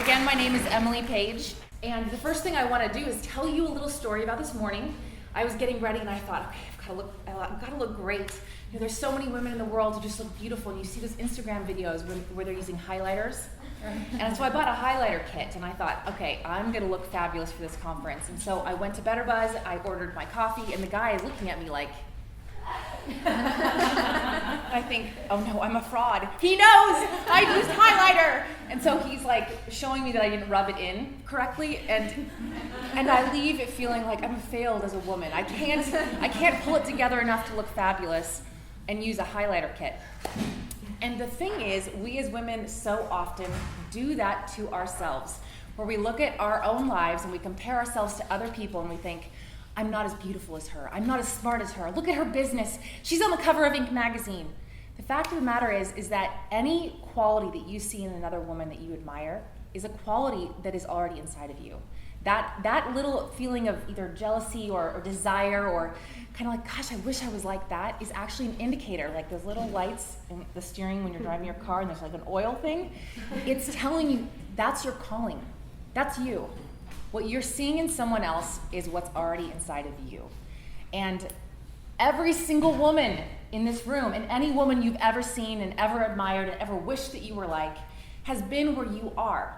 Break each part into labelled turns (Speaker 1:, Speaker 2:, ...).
Speaker 1: Again, my name is Emily Page, and the first thing I want to do is tell you a little story about this morning. I was getting ready and I thought, okay, I've got to look great. You know, there's so many women in the world who just look beautiful, and you see those Instagram videos where they're using highlighters. And so I bought a highlighter kit, and I thought, okay, I'm going to look fabulous for this conference. And so I went to Better Buzz, I ordered my coffee, and the guy is looking at me like, I think, oh no, I'm a fraud. He knows I used highlighter. And so he's like showing me that I didn't rub it in correctly, and I leave it feeling like I'm failed as a woman. I can't pull it together enough to look fabulous and use a highlighter kit. And the thing is, we as women so often do that to ourselves, where we look at our own lives and we compare ourselves to other people and we think, I'm not as beautiful as her. I'm not as smart as her. Look at her business. She's on the cover of Inc. magazine. The fact of the matter is that any quality that you see in another woman that you admire is a quality that is already inside of you. That little feeling of either jealousy or desire or kind of like, gosh, I wish I was like that, is actually an indicator, like those little lights in the steering when you're driving your car and there's like an oil thing. It's telling you that's your calling. That's you. What you're seeing in someone else is what's already inside of you. And every single woman in this room, and any woman you've ever seen and ever admired and ever wished that you were like, has been where you are.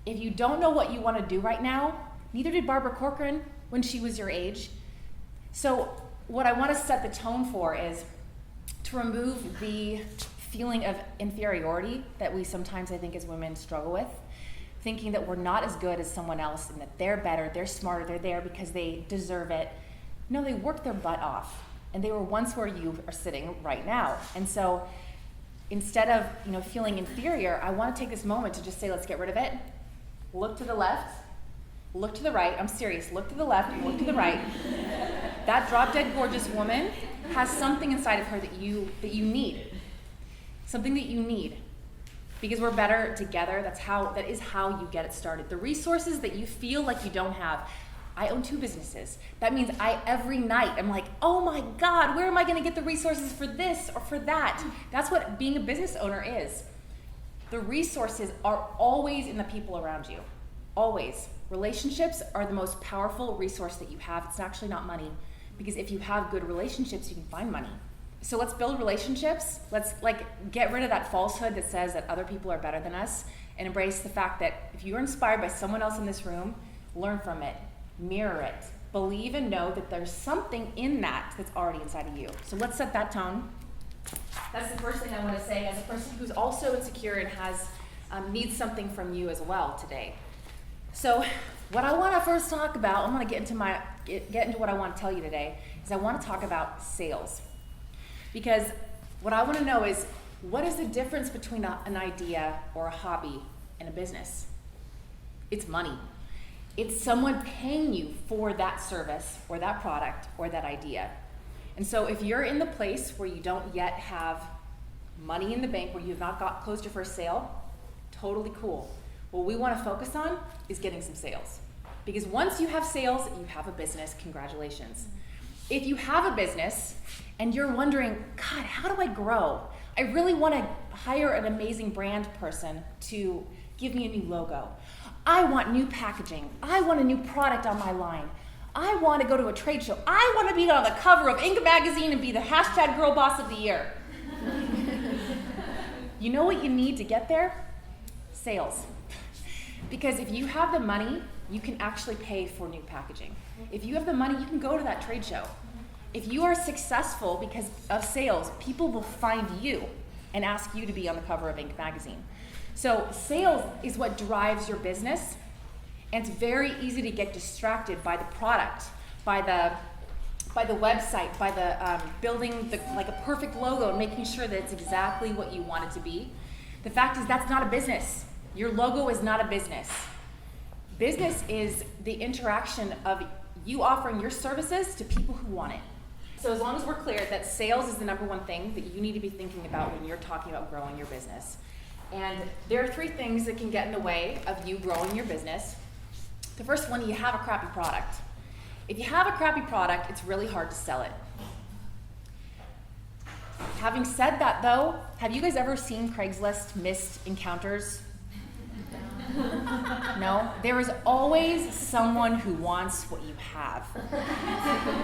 Speaker 1: If you don't know what you want to do right now, neither did Barbara Corcoran when she was your age. So what I want to set the tone for is to remove the feeling of inferiority that we sometimes, I think, as women struggle with. Thinking that we're not as good as someone else and that they're better, they're smarter, they're there because they deserve it. No, they worked their butt off, and they were once where you are sitting right now. And so instead of feeling inferior, I want to take this moment to just say, let's get rid of it. Look to the left, look to the right. I'm serious. Look to the left and look to the right. That drop-dead gorgeous woman has something inside of her that you need. Something that you need. Because we're better together. That is how you get it started. The resources that you feel like you don't have. I own 2 businesses. That means every night I'm like, oh my God, where am I gonna get the resources for this or for that? That's what being a business owner is. The resources are always in the people around you. Always. Relationships are the most powerful resource that you have. It's actually not money. Because if you have good relationships, you can find money. So let's build relationships. Let's get rid of that falsehood that says that other people are better than us and embrace the fact that if you're inspired by someone else in this room, learn from it, mirror it, believe and know that there's something in that that's already inside of you. So let's set that tone. That's the first thing I want to say as a person who's also insecure and has needs something from you as well today. So what I want to first talk about, I'm going to get into what I want to tell you today, is I want to talk about sales. Because what I want to know is, what is the difference between an idea or a hobby and a business? It's money. It's someone paying you for that service or that product or that idea. And so if you're in the place where you don't yet have money in the bank, where you have not closed your first sale, totally cool. What we want to focus on is getting some sales. Because once you have sales, you have a business. Congratulations. If you have a business and you're wondering, God, how do I grow? I really want to hire an amazing brand person to give me a new logo. I want new packaging. I want a new product on my line. I want to go to a trade show. I want to be on the cover of Inc. magazine and be the hashtag Girl Boss of the Year. You know what you need to get there? Sales. Because if you have the money, you can actually pay for new packaging. If you have the money, you can go to that trade show. If you are successful because of sales, people will find you and ask you to be on the cover of Inc. magazine. So sales is what drives your business, and it's very easy to get distracted by the product, by the website, by the building a perfect logo and making sure that it's exactly what you want it to be. The fact is that's not a business. Your logo is not a business. Business is the interaction of you offering your services to people who want it. So as long as we're clear that sales is the number one thing that you need to be thinking about when you're talking about growing your business. And there are 3 things that can get in the way of you growing your business. The first one, you have a crappy product. If you have a crappy product, it's really hard to sell it. Having said that though, have you guys ever seen Craigslist missed encounters? No, there is always someone who wants what you have.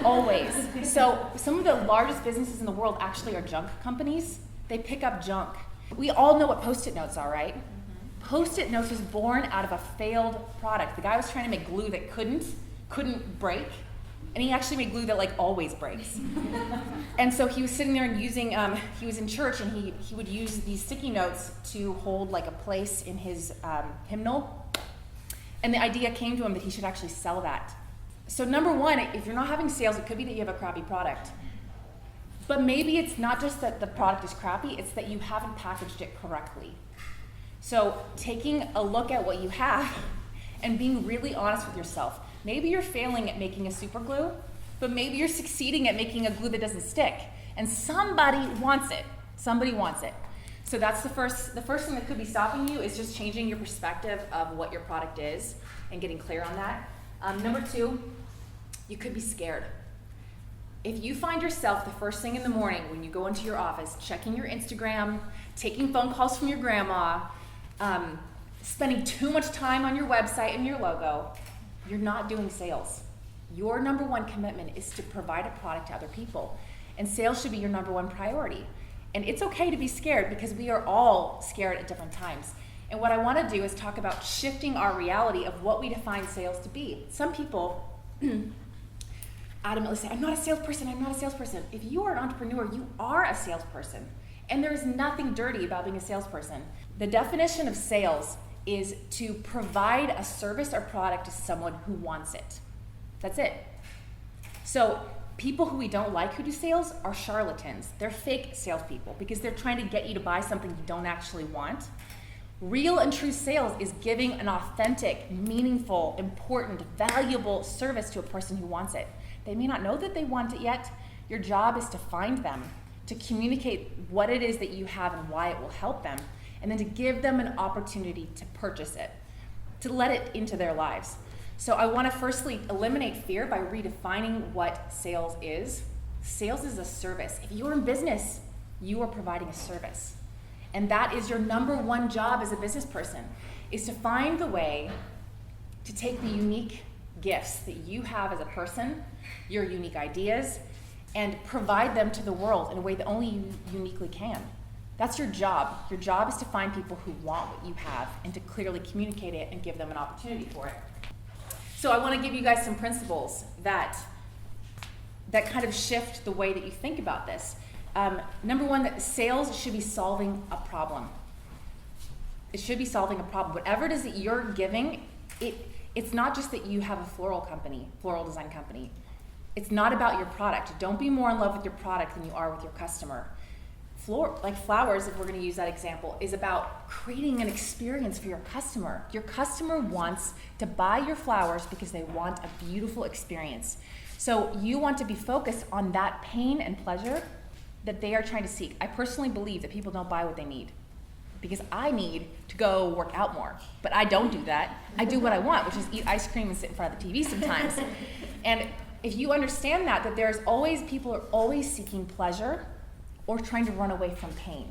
Speaker 1: Always. So some of the largest businesses in the world actually are junk companies. They pick up junk. We all know what Post-it notes are, right? Post-it notes was born out of a failed product. The guy was trying to make glue that couldn't break, and he actually made glue that like always breaks. And so he was sitting there and using, he was in church, and he would use these sticky notes to hold like a place in his hymnal. And the idea came to him that he should actually sell that. So number one, if you're not having sales, it could be that you have a crappy product. But maybe it's not just that the product is crappy, it's that you haven't packaged it correctly. So taking a look at what you have and being really honest with yourself. Maybe you're failing at making a super glue, but maybe you're succeeding at making a glue that doesn't stick. And somebody wants it. Somebody wants it. So that's the first thing that could be stopping you is just changing your perspective of what your product is and getting clear on that. Number two, you could be scared. If you find yourself the first thing in the morning when you go into your office, checking your Instagram, taking phone calls from your grandma, spending too much time on your website and your logo, you're not doing sales. Your number one commitment is to provide a product to other people. And sales should be your number one priority. And it's okay to be scared because we are all scared at different times. And what I want to do is talk about shifting our reality of what we define sales to be. Some people adamantly say, I'm not a salesperson, I'm not a salesperson. If you are an entrepreneur, you are a salesperson. And there is nothing dirty about being a salesperson. The definition of sales is to provide a service or product to someone who wants it. That's it. So people who we don't like who do sales are charlatans. They're fake salespeople because they're trying to get you to buy something you don't actually want. Real and true sales is giving an authentic, meaningful, important, valuable service to a person who wants it. They may not know that they want it yet. Your job is to find them, to communicate what it is that you have and why it will help them, and then to give them an opportunity to purchase it, to let it into their lives. So I want to firstly eliminate fear by redefining what sales is. Sales is a service. If you're in business, you are providing a service. And that is your number one job as a business person, is to find the way to take the unique gifts that you have as a person, your unique ideas, and provide them to the world in a way that only you uniquely can. That's your job. Your job is to find people who want what you have and to clearly communicate it and give them an opportunity for it. So I want to give you guys some principles that kind of shift the way that you think about this. Number one, that sales should be solving a problem. It should be solving a problem. Whatever it is that you're giving, it's not just that you have a floral design company. It's not about your product. Don't be more in love with your product than you are with your customer. Like flowers, if we're going to use that example, is about creating an experience for your customer. Your customer wants to buy your flowers because they want a beautiful experience. So you want to be focused on that pain and pleasure that they are trying to seek. I personally believe that people don't buy what they need because I need to go work out more, but I don't do that. I do what I want, which is eat ice cream and sit in front of the TV sometimes. And if you understand that people are always seeking pleasure or trying to run away from pain.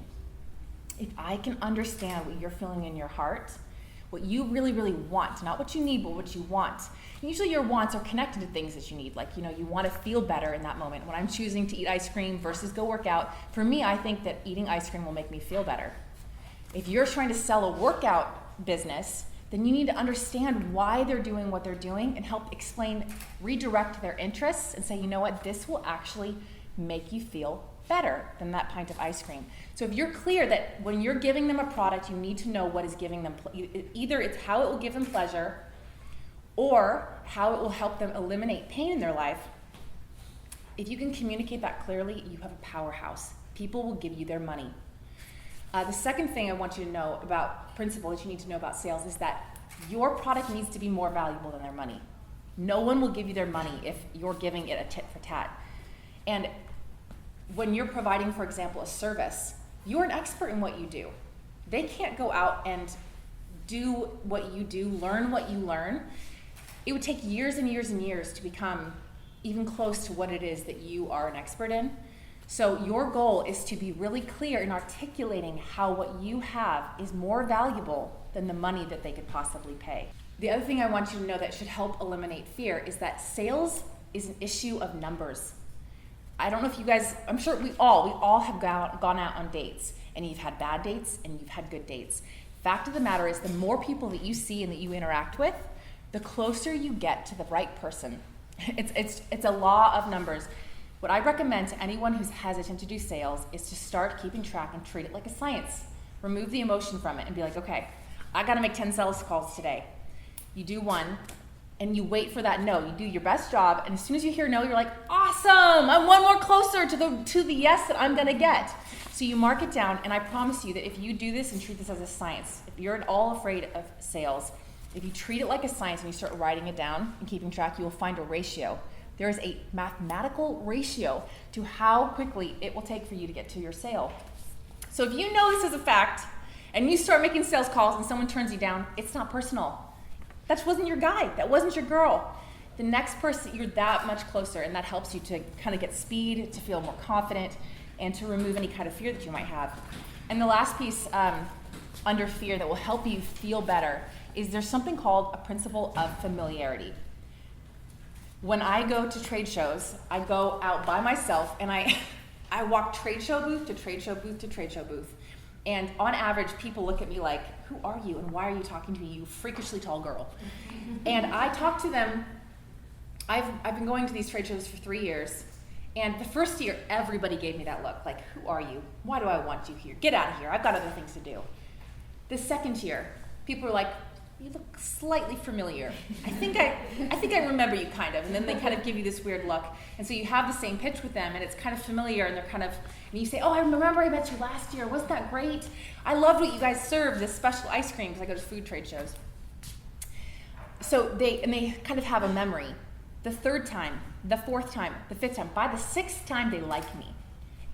Speaker 1: If I can understand what you're feeling in your heart, what you really, really want, not what you need, but what you want. And usually your wants are connected to things that you need. Like, you want to feel better in that moment. When I'm choosing to eat ice cream versus go work out, for me, I think that eating ice cream will make me feel better. If you're trying to sell a workout business, then you need to understand why they're doing what they're doing and help explain, redirect their interests and say, you know what, this will actually make you feel better than that pint of ice cream. So if you're clear that when you're giving them a product, you need to know what is giving them, either it's how it will give them pleasure or how it will help them eliminate pain in their life. If you can communicate that clearly, you have a powerhouse. People will give you their money. The second thing I want you to know about principle that you need to know about sales is that your product needs to be more valuable than their money. No one will give you their money if you're giving it a tit for tat. And when you're providing, for example, a service, you're an expert in what you do. They can't go out and do what you do, learn what you learn. It would take years and years and years to become even close to what it is that you are an expert in. So your goal is to be really clear in articulating how what you have is more valuable than the money that they could possibly pay. The other thing I want you to know that should help eliminate fear is that sales is an issue of numbers. I don't know if you guys, I'm sure we all have gone out on dates, and you've had bad dates and you've had good dates. Fact of the matter is, the more people that you see and that you interact with, the closer you get to the right person. It's a law of numbers. What I recommend to anyone who's hesitant to do sales is to start keeping track and treat it like a science. Remove the emotion from it and be like, okay, I gotta make 10 sales calls today. You do one, and you wait for that no. You do your best job, and as soon as you hear no, you're like, awesome, I'm one more closer to the yes that I'm gonna get. So you mark it down, and I promise you that if you do this and treat this as a science, if you're at all afraid of sales, if you treat it like a science and you start writing it down and keeping track, you will find a ratio. There is a mathematical ratio to how quickly it will take for you to get to your sale. So if you know this is a fact, and you start making sales calls and someone turns you down, it's not personal. That wasn't your guy, that wasn't your girl. The next person, you're that much closer, and that helps you to kind of get speed, to feel more confident, and to remove any kind of fear that you might have. And the last piece under fear that will help you feel better is there's something called a principle of familiarity. When I go to trade shows, I go out by myself and I walk trade show booth to trade show booth to trade show booth. And on average, people look at me like, who are you and why are you talking to me, you freakishly tall girl? And I talk to them. I've been going to these trade shows for 3 years. And the first year, everybody gave me that look, like, who are you? Why do I want you here? Get out of here, I've got other things to do. The second year, people were like, you look slightly familiar. I think I remember you kind of. And then they kind of give you this weird look. And so you have the same pitch with them, and it's kind of familiar, and they're kind of, and you say, oh, I remember I met you last year. Wasn't that great? I loved what you guys served, this special ice cream, because I go to food trade shows. So they kind of have a memory. The third time, the fourth time, the fifth time, by the sixth time, they like me.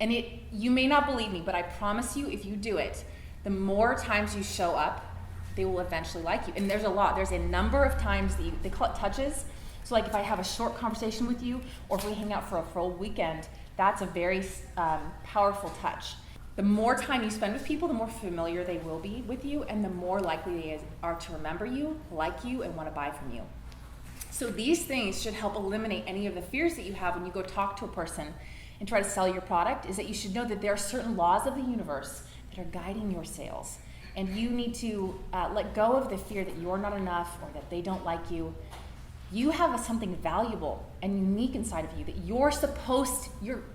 Speaker 1: And you may not believe me, but I promise you, if you do it, the more times you show up, they will eventually like you. And there's a lot. There's a number of times that they call it touches. So like if I have a short conversation with you, or if we hang out for a full weekend, that's a very powerful touch. The more time you spend with people, the more familiar they will be with you, and the more likely they are to remember you, like you, and want to buy from you. So these things should help eliminate any of the fears that you have when you go talk to a person and try to sell your product, is that you should know that there are certain laws of the universe that are guiding your sales. And you need to let go of the fear that you're not enough or that they don't like you. You have something valuable and unique inside of you that you're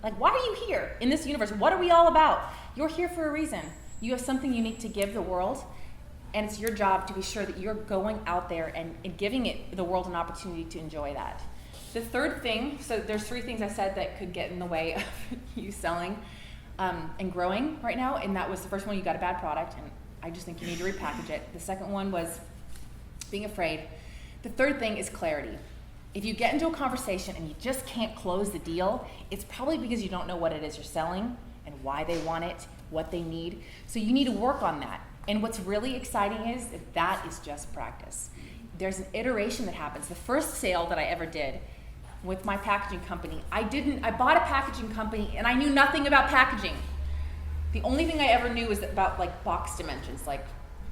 Speaker 1: like, why are you here in this universe? What are we all about? You're here for a reason. You have something unique to give the world, and it's your job to be sure that you're going out there and giving the world an opportunity to enjoy that. The third thing, so there's 3 things I said that could get in the way of you selling and growing right now, and that was the first one, you got a bad product, and I just think you need to repackage it. The second one was being afraid. The third thing is clarity. If you get into a conversation and you just can't close the deal, it's probably because you don't know what it is you're selling and why they want it, what they need. So you need to work on that. And what's really exciting is that is just practice. There's an iteration that happens. The first sale that I ever did with my packaging company, I bought a packaging company and I knew nothing about packaging. The only thing I ever knew was about like box dimensions, like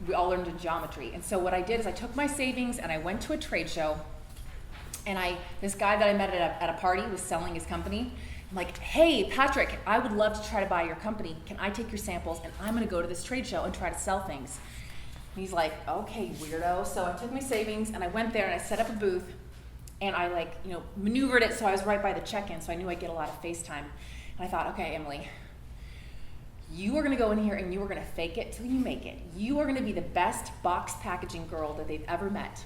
Speaker 1: we all learned in geometry. And so what I did is I took my savings and I went to a trade show, and this guy that I met at a party was selling his company. I'm like, hey, Patrick, I would love to try to buy your company. Can I take your samples? And I'm gonna go to this trade show and try to sell things. And he's like, okay, weirdo. So I took my savings and I went there and I set up a booth, and I maneuvered it so I was right by the check-in, so I knew I'd get a lot of FaceTime. And I thought, okay, Emily, you are gonna go in here and you are gonna fake it till you make it. You are gonna be the best box packaging girl that they've ever met.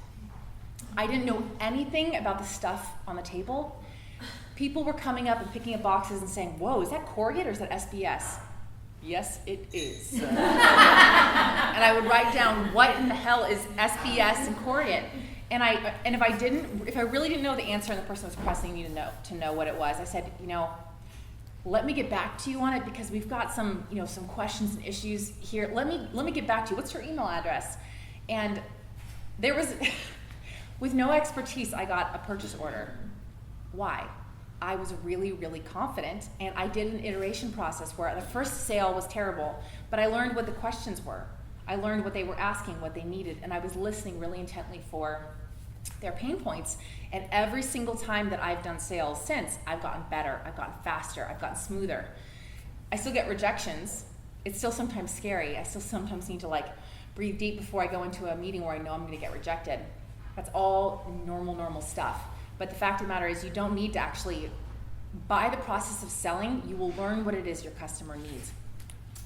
Speaker 1: I didn't know anything about the stuff on the table. People were coming up and picking up boxes and saying, whoa, is that corrugate or is that SBS? Yes, it is. And I would write down what in the hell is SBS and corrugate. And if I really didn't know the answer and the person was pressing me to know what it was, I said, let me get back to you on it because we've got some questions and issues here. Let me get back to you. What's your email address? And there was, with no expertise, I got a purchase order. Why? I was really, really confident, and I did an iteration process where the first sale was terrible, but I learned what the questions were. I learned what they were asking, what they needed, and I was listening really intently for their pain points. And every single time that I've done sales since, I've gotten better, I've gotten faster, I've gotten smoother. I still get rejections. It's still sometimes scary. I still sometimes need to like breathe deep before I go into a meeting where I know I'm gonna get rejected. That's all normal stuff. But the fact of the matter is you don't need to actually, by the process of selling, you will learn what it is your customer needs.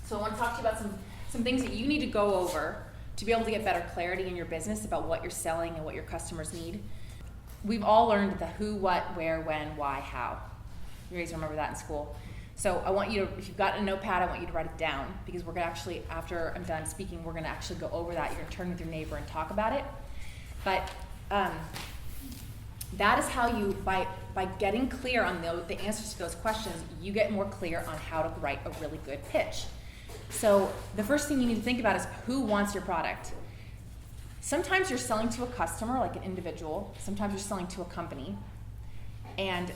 Speaker 1: So I want to talk to you about some things that you need to go over to be able to get better clarity in your business about what you're selling and what your customers need. We've all learned the who, what, where, when, why, how. You guys remember that in school. So I want you to, if you've got a notepad, I want you to write it down, because we're gonna actually, after I'm done speaking, we're gonna actually go over that. You're gonna turn with your neighbor and talk about it. But that is how you, by getting clear on the answers to those questions, you get more clear on how to write a really good pitch. So the first thing you need to think about is who wants your product. Sometimes you're selling to a customer, like an individual. Sometimes you're selling to a company. And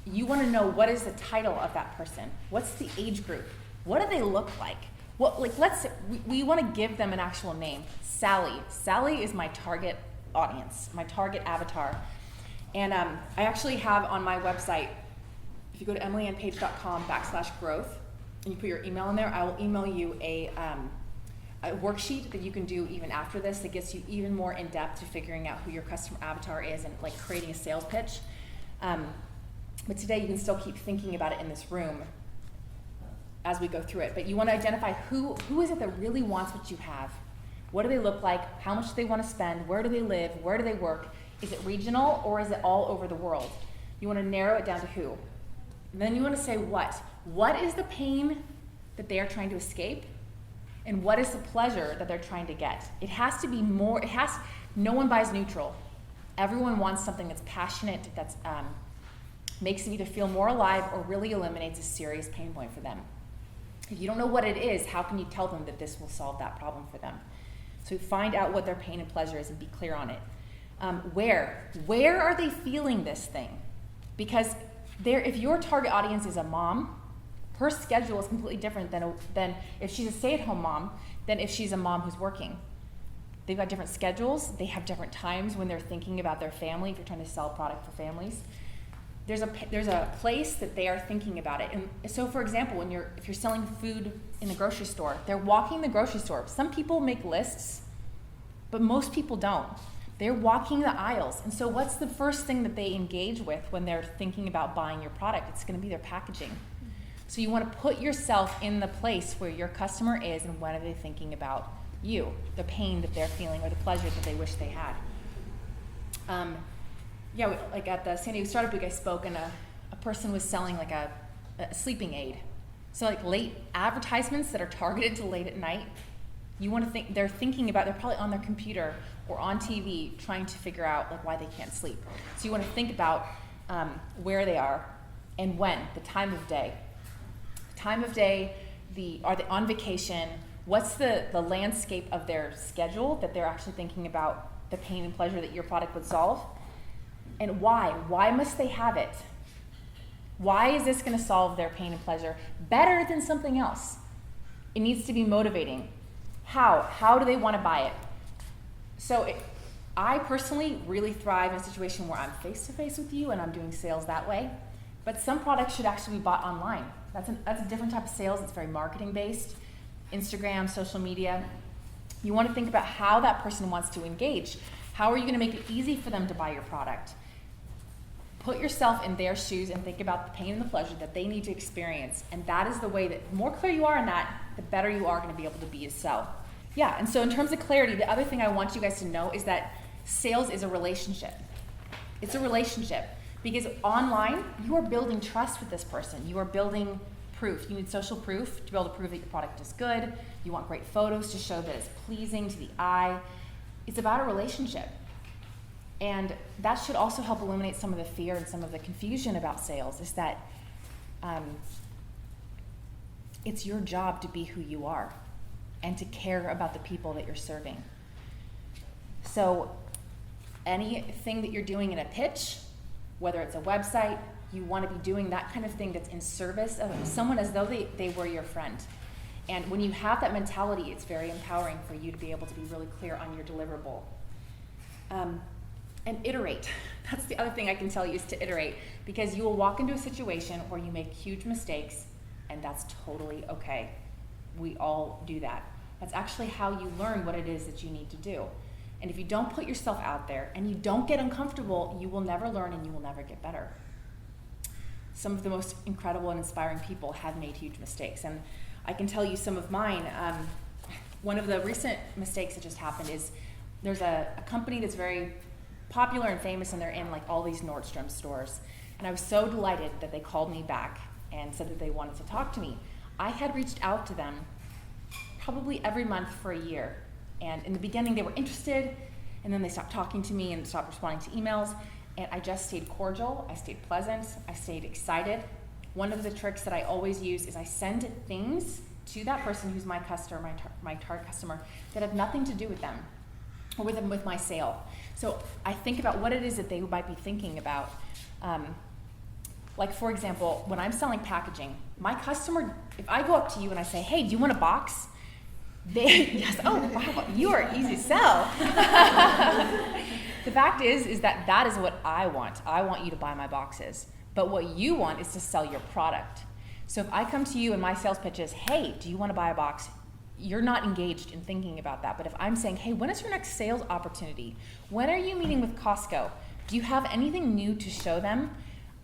Speaker 1: you want to know, what is the title of that person? What's the age group? What do they look like? We want to give them an actual name. Sally. Sally is my target audience, my target avatar. And I actually have on my website, if you go to emilyannpage.com/growth and you put your email in there, I will email you a worksheet that you can do even after this that gets you even more in depth to figuring out who your customer avatar is and like creating a sales pitch. But today you can still keep thinking about it in this room as we go through it. But you want to identify who is it that really wants what you have. What do they look like? How much do they want to spend? Where do they live? Where do they work? Is it regional or is it all over the world? You want to narrow it down to who. And then you want to say what. What is the pain that they are trying to escape? And what is the pleasure that they're trying to get? It has to be more, no one buys neutral. Everyone wants something that's passionate, that's makes them either feel more alive or really eliminates a serious pain point for them. If you don't know what it is, how can you tell them that this will solve that problem for them? So find out what their pain and pleasure is and be clear on it. Where are they feeling this thing? Because if your target audience is a mom, her schedule is completely different than if she's a stay-at-home mom than if she's a mom who's working. They've got different schedules. They have different times when they're thinking about their family. If you're trying to sell a product for families, there's a place that they are thinking about it. And so, for example, if you're selling food in the grocery store, they're walking the grocery store. Some people make lists, but most people don't. They're walking the aisles. And so what's the first thing that they engage with when they're thinking about buying your product? It's going to be their packaging. So you want to put yourself in the place where your customer is and what are they thinking about you, the pain that they're feeling or the pleasure that they wish they had. Like at the San Diego Startup Week I spoke, and a person was selling like a sleeping aid. So like late advertisements that are targeted to late at night, you want to think they're probably on their computer or on TV trying to figure out like why they can't sleep. So you want to think about where they are and when, the time of day. Are they on vacation? What's the landscape of their schedule that they're actually thinking about the pain and pleasure that your product would solve? And why? Why must they have it? Why is this going to solve their pain and pleasure better than something else? It needs to be motivating. How? How do they want to buy it? So I personally really thrive in a situation where I'm face-to-face with you and I'm doing sales that way. But some products should actually be bought online. That's a different type of sales. It's very marketing-based. Instagram, social media. You want to think about how that person wants to engage. How are you going to make it easy for them to buy your product? Put yourself in their shoes and think about the pain and the pleasure that they need to experience. And that is the way that the more clear you are in that, the better you are going to be able to be a sell. Yeah, and so in terms of clarity, the other thing I want you guys to know is that sales is a relationship. It's a relationship. Because online, you are building trust with this person. You are building proof. You need social proof to be able to prove that your product is good. You want great photos to show that it's pleasing to the eye. It's about a relationship. And that should also help eliminate some of the fear and some of the confusion about sales, is that it's your job to be who you are and to care about the people that you're serving. So anything that you're doing in a pitch, whether it's a website, You want to be doing that kind of thing that's in service of someone as though they were your friend. And when you have that mentality, it's very empowering for you to be able to be really clear on your deliverable. And iterate. That's the other thing I can tell you, is to iterate, because you will walk into a situation where you make huge mistakes, and that's totally okay. We all do that. That's actually how you learn what it is that you need to do. And if you don't put yourself out there and you don't get uncomfortable, you will never learn and you will never get better. Some of the most incredible and inspiring people have made huge mistakes. And I can tell you some of mine. One of the recent mistakes that just happened is there's a company that's very popular and famous, and they're in like all these Nordstrom stores. And I was so delighted that they called me back and said that they wanted to talk to me. I had reached out to them probably every month for a year. And in the beginning they were interested, and then they stopped talking to me and stopped responding to emails. And I just stayed cordial, I stayed pleasant, I stayed excited. One of the tricks that I always use is I send things to that person who's my customer, my target customer, that have nothing to do with them or with my sale. So I think about what it is that they might be thinking about. Like for example, when I'm selling packaging, my customer, if I go up to you and I say, hey, do you want a box? Yes, oh wow, you are easy to sell. The fact is that is what I want. I want you to buy my boxes. But what you want is to sell your product. So if I come to you and my sales pitch is, hey, do you want to buy a box? You're not engaged in thinking about that. But if I'm saying, hey, when is your next sales opportunity? When are you meeting with Costco? Do you have anything new to show them?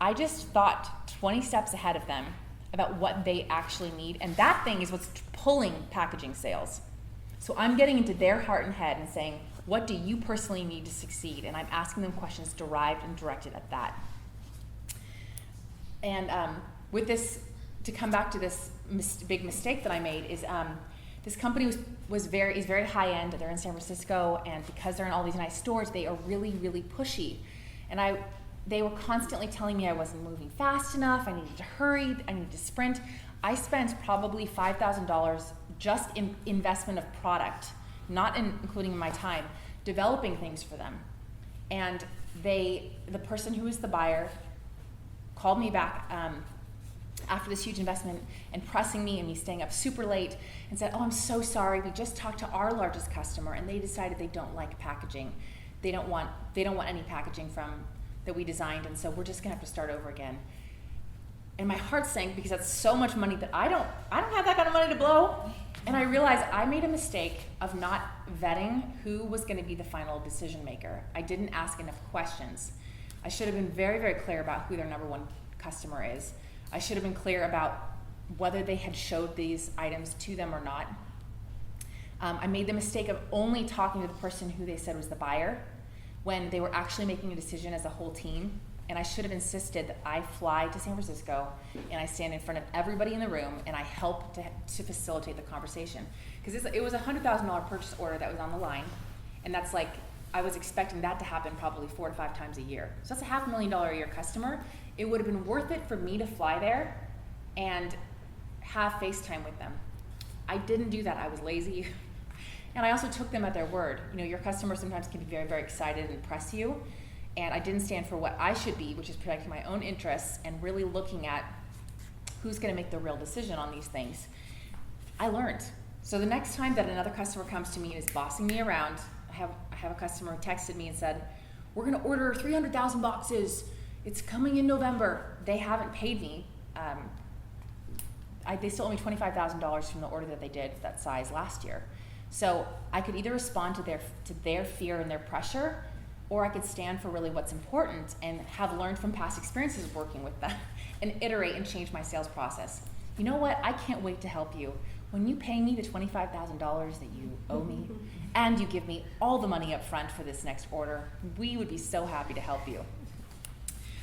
Speaker 1: I just thought 20 steps ahead of them about what they actually need. And that thing is what's pulling packaging sales. So I'm getting into their heart and head and saying, what do you personally need to succeed? And I'm asking them questions derived and directed at that. And with this, to come back to this big mistake that I made, is this company is very high end. They're in San Francisco, and because they're in all these nice stores, they are really, really pushy. And they were constantly telling me I wasn't moving fast enough, I needed to hurry, I needed to sprint. I spent probably $5,000 just in investment of product, not including my time, developing things for them. And the person who was the buyer called me back after this huge investment and pressing me and me staying up super late and said, oh, I'm so sorry, we just talked to our largest customer and they decided they don't like packaging. They don't want any packaging that we designed, and so we're just gonna have to start over again. And my heart sank because that's so much money that I don't have that kind of money to blow. And I realized I made a mistake of not vetting who was gonna be the final decision maker. I didn't ask enough questions. I should have been very, very clear about who their number one customer is. I should have been clear about whether they had showed these items to them or not. I made the mistake of only talking to the person who they said was the buyer when they were actually making a decision as a whole team. And I should have insisted that I fly to San Francisco and I stand in front of everybody in the room and I help to facilitate the conversation. Because it was a $100,000 purchase order that was on the line, and that's like, I was expecting that to happen probably 4 to 5 times a year. So that's a $500,000 a year customer. It would have been worth it for me to fly there and have FaceTime with them. I didn't do that, I was lazy. And I also took them at their word. You know, your customers sometimes can be very, very excited and press you. And I didn't stand for what I should be, which is protecting my own interests and really looking at who's gonna make the real decision on these things. I learned. So the next time that another customer comes to me and is bossing me around, I have a customer who texted me and said, we're gonna order 300,000 boxes. It's coming in November. They haven't paid me. They still owe me $25,000 from the order that they did that size last year. So I could either respond to their fear and their pressure, or I could stand for really what's important and have learned from past experiences working with them and iterate and change my sales process. You know what? I can't wait to help you. When you pay me the $25,000 that you owe me and you give me all the money up front for this next order, we would be so happy to help you.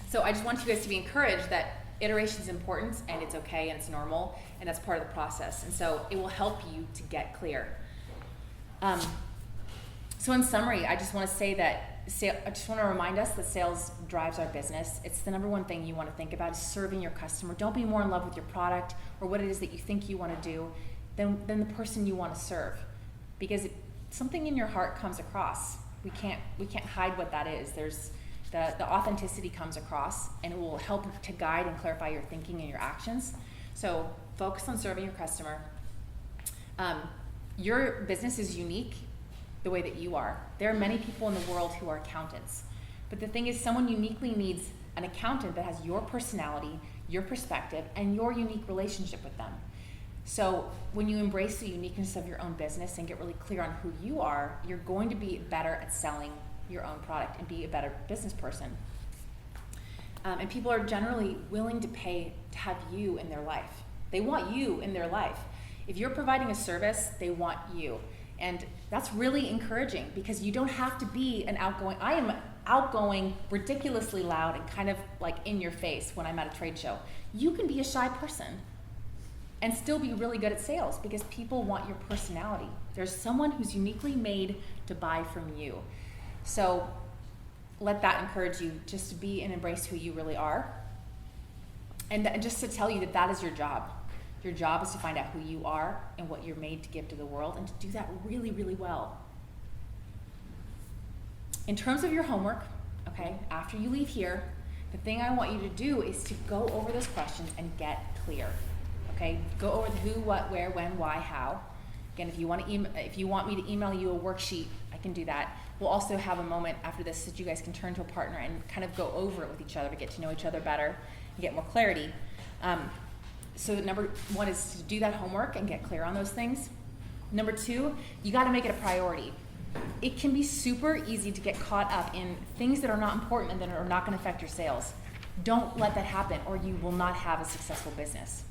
Speaker 1: So I just want you guys to be encouraged that iteration is important and it's okay and it's normal and that's part of the process. And so it will help you to get clear. So in summary, I just want to say that I just want to remind us that sales drives our business. It's the number one thing you want to think about is serving your customer. Don't be more in love with your product or what it is that you think you want to do than the person you want to serve, because something in your heart comes across. We can't hide what that is. The authenticity comes across, and it will help to guide and clarify your thinking and your actions. So focus on serving your customer. Your business is unique the way that you are. There are many people in the world who are accountants. But the thing is, someone uniquely needs an accountant that has your personality, your perspective, and your unique relationship with them. So when you embrace the uniqueness of your own business and get really clear on who you are, you're going to be better at selling your own product and be a better business person. And people are generally willing to pay to have you in their life. They want you in their life. If you're providing a service, they want you. And that's really encouraging, because you don't have to be I am outgoing, ridiculously loud, and kind of like in your face when I'm at a trade show. You can be a shy person and still be really good at sales, because people want your personality. There's someone who's uniquely made to buy from you. So let that encourage you just to be and embrace who you really are. And just to tell you that that is your job. Your job is to find out who you are and what you're made to give to the world, and to do that really, really well. In terms of your homework, okay, after you leave here, the thing I want you to do is to go over those questions and get clear. Okay, go over the who, what, where, when, why, how. Again, if you want me to email you a worksheet, I can do that. We'll also have a moment after this that you guys can turn to a partner and kind of go over it with each other to get to know each other better and get more clarity. So number one is to do that homework and get clear on those things. Number two, you got to make it a priority. It can be super easy to get caught up in things that are not important and that are not going to affect your sales. Don't let that happen, or you will not have a successful business.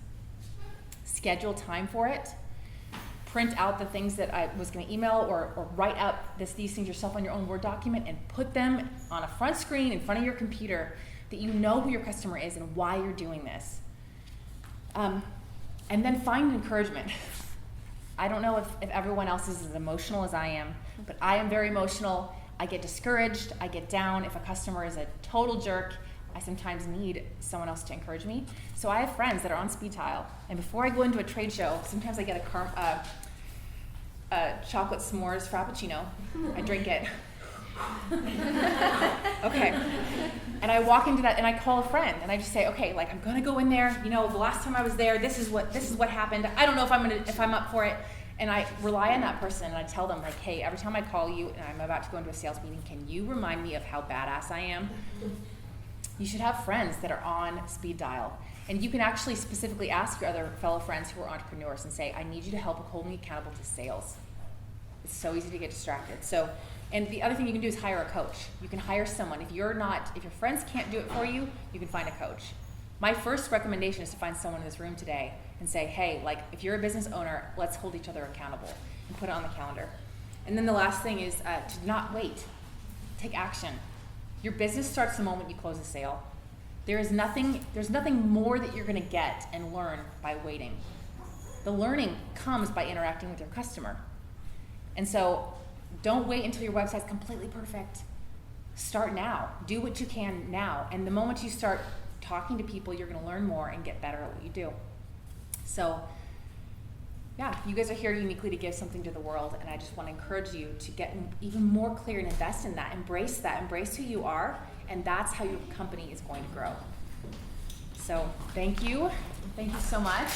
Speaker 1: Schedule time for it. Print out the things that I was going to email, or write out these things yourself on your own Word document and put them on a front screen in front of your computer, that you know who your customer is and why you're doing this. And then find encouragement. I don't know if everyone else is as emotional as I am, but I am very emotional. I get discouraged, I get down. If a customer is a total jerk, I sometimes need someone else to encourage me. So I have friends that are on speed dial, and before I go into a trade show, sometimes I get a chocolate s'mores frappuccino. I drink it. Okay. And I walk into that and I call a friend and I just say, okay, like, I'm gonna go in there. You know, the last time I was there, this is what happened. I don't know if I'm up for it. And I rely on that person, and I tell them, like, hey, every time I call you and I'm about to go into a sales meeting, can you remind me of how badass I am? You should have friends that are on speed dial. And you can actually specifically ask your other fellow friends who are entrepreneurs and say, I need you to help hold me accountable to sales. It's so easy to get distracted. So, and the other thing you can do is hire a coach. You can hire someone. If your friends can't do it for you, you can find a coach. My first recommendation is to find someone in this room today and say, hey, like, if you're a business owner, let's hold each other accountable and put it on the calendar. And then the last thing is to not wait. Take action. Your business starts the moment you close a sale. There's nothing more that you're going to get and learn by waiting. The learning comes by interacting with your customer. And so don't wait until your website's completely perfect. Start now. Do what you can now. And the moment you start talking to people, you're going to learn more and get better at what you do. So, yeah, you guys are here uniquely to give something to the world, and I just want to encourage you to get even more clear and invest in that. Embrace who you are, and that's how your company is going to grow. So, thank you so much.